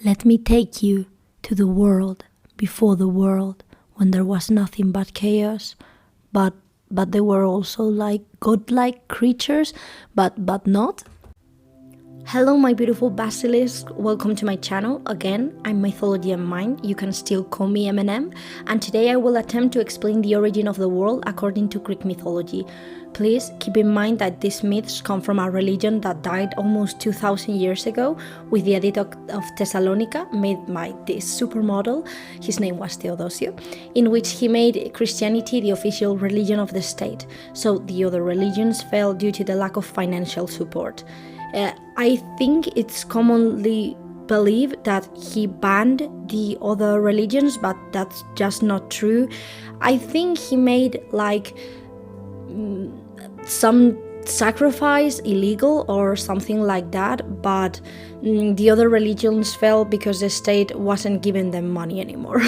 Let me take you to the world before the world, when there was nothing but chaos, but they were also like godlike creatures, but not. Hello my beautiful basilisks, welcome to my channel. Again, I'm Mythology and Mind, you can still call me M&M, and today I will attempt to explain the origin of the world according to Greek mythology. Please keep in mind that these myths come from a religion that died almost 2000 years ago with the edict of Thessalonica made by this supermodel, his name was Theodosius, in which he made Christianity the official religion of the state, so the other religions fell due to the lack of financial support. I think it's commonly believed that he banned the other religions, but that's just not true. I think he made like some sacrifice illegal or something like that, but the other religions fell because the state wasn't giving them money anymore.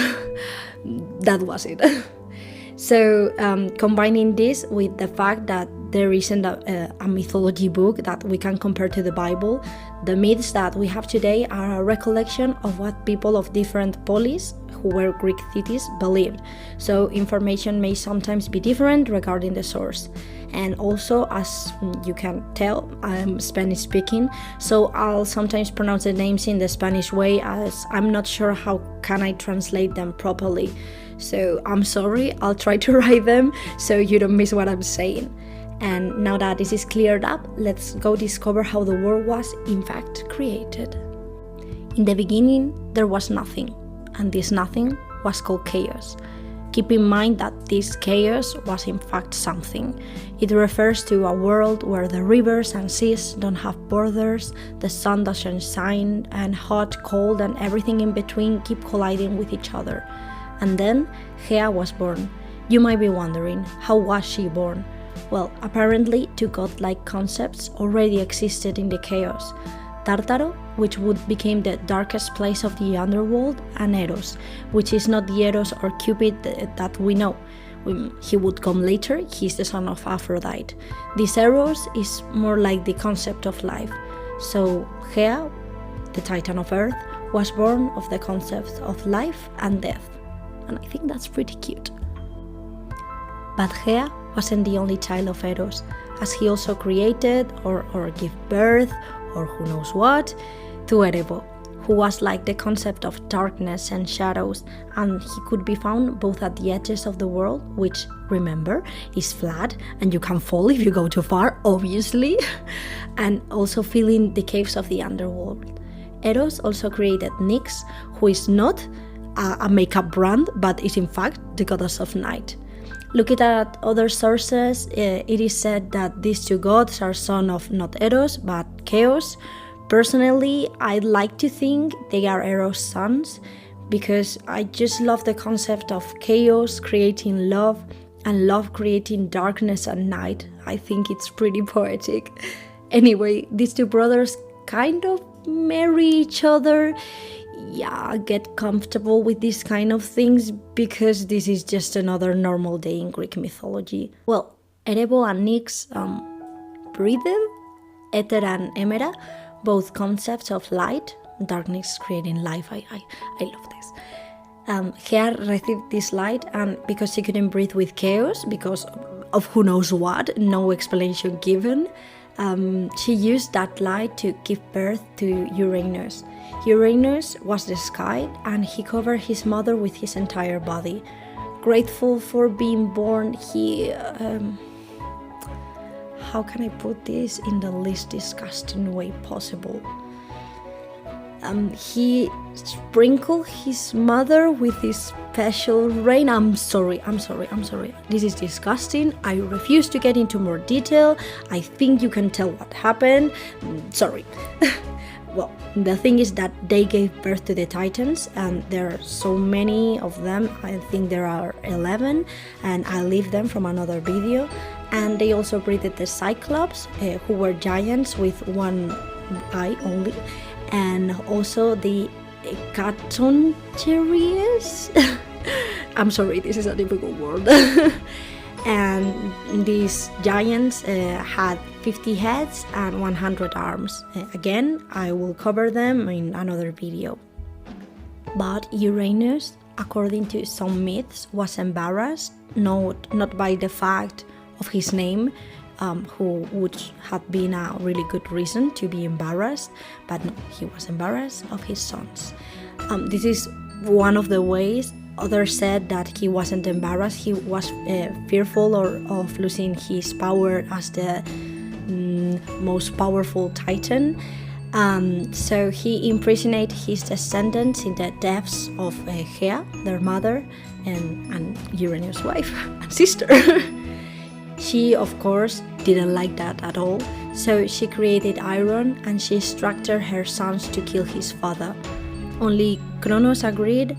That was it. So combining this with the fact that there isn't a mythology book that we can compare to the Bible, the myths that we have today are a recollection of what people of different polis, who were Greek cities, believed. So information may sometimes be different regarding the source. And also, as you can tell, I'm Spanish speaking, so I'll sometimes pronounce the names in the Spanish way, as I'm not sure how can I translate them properly. So I'm sorry, I'll try to write them so you don't miss what I'm saying. And now that this is cleared up, let's go discover how the world was in fact created. In the beginning, there was nothing, and this nothing was called chaos. Keep in mind that this chaos was in fact something. It refers to a world where the rivers and seas don't have borders, the sun doesn't shine, and hot, cold, and everything in between keep colliding with each other. And then Gaea was born. You might be wondering, how was she born? Well, apparently two godlike concepts already existed in the chaos. Tartarus, which would become the darkest place of the underworld, and Eros, which is not the Eros or Cupid that we know. He would come later, he's the son of Aphrodite. This Eros is more like the concept of life. So Gaea, the titan of earth, was born of the concepts of life and death. And I think that's pretty cute. But Gaea wasn't the only child of Eros, as he also created or gave birth, or who knows what, to Erebus, who was like the concept of darkness and shadows, and he could be found both at the edges of the world, which, remember, is flat and you can fall if you go too far, obviously, and also filling the caves of the underworld. Eros also created Nyx, who is not a makeup brand, but is in fact the goddess of night. Looking at other sources, it is said that these two gods are sons of not Eros, but Chaos. Personally, I'd like to think they are Eros' sons, because I just love the concept of chaos creating love, and love creating darkness and night. I think it's pretty poetic. Anyway, these two brothers kind of marry each other. Yeah, get comfortable with these kind of things, because this is just another normal day in Greek mythology. Well, Erebus and Nyx breathed, Aether and Hemera, both concepts of light, darkness creating life. I love this. Gaea received this light, and because she couldn't breathe with chaos, because of who knows what, no explanation given, she used that light to give birth to Uranus. Uranus was the sky, and he covered his mother with his entire body. Grateful for being born, he... how can I put this in the least disgusting way possible? He sprinkled his mother with this special rain. I'm sorry. This is disgusting. I refuse to get into more detail. I think you can tell what happened. Sorry. Well, the thing is that they gave birth to the Titans, and there are so many of them. I think there are 11, and I'll leave them from another video. And they also breeded the Cyclops, who were giants with one eye only, and also the Catoncherius. I'm sorry, this is a difficult word. And these giants had 50 heads and 100 arms. Again, I will cover them in another video. But Uranus, according to some myths, was embarrassed, not by the fact of his name, who would have been a really good reason to be embarrassed, but no, he was embarrassed of his sons. This is one of the ways. Others said that he wasn't embarrassed, he was fearful of losing his power as the most powerful titan. So he imprisoned his descendants in the depths of Gaea, their mother, and Uranus' wife and sister. She, of course, didn't like that at all, so she created iron and she instructed her sons to kill his father. Only Chronos agreed,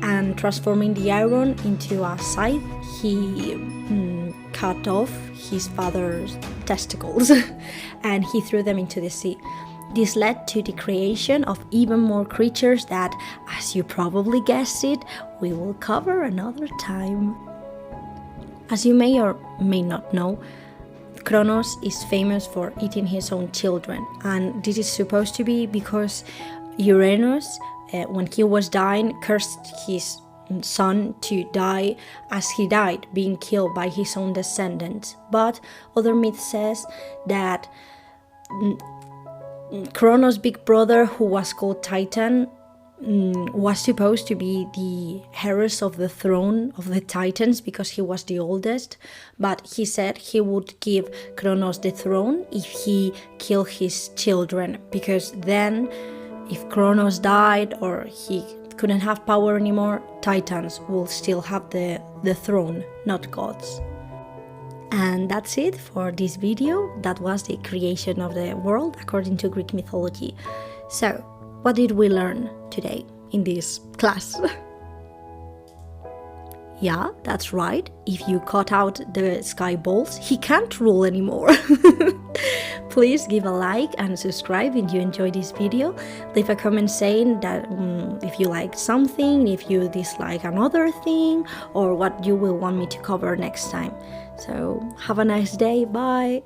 and transforming the iron into a scythe, he cut off his father's testicles and he threw them into the sea. This led to the creation of even more creatures that, as you probably guessed it, we will cover another time. As you may or may not know, Chronos is famous for eating his own children, and this is supposed to be because Uranus, when he was dying, cursed his son to die as he died, being killed by his own descendants. But other myth says that Chronos' big brother, who was called Titan, was supposed to be the heiress of the throne of the Titans because he was the oldest, but he said he would give Chronos the throne if he killed his children, because then if Chronos died or he couldn't have power anymore, Titans will still have the throne, not gods. And that's it for this video. That was the creation of the world according to Greek mythology. So, what did we learn today in this class? Yeah, that's right. If you cut out the sky balls, he can't rule anymore. Please give a like and subscribe if you enjoyed this video. Leave a comment saying that if you liked something, if you dislike another thing, or what you will want me to cover next time. So have a nice day. Bye.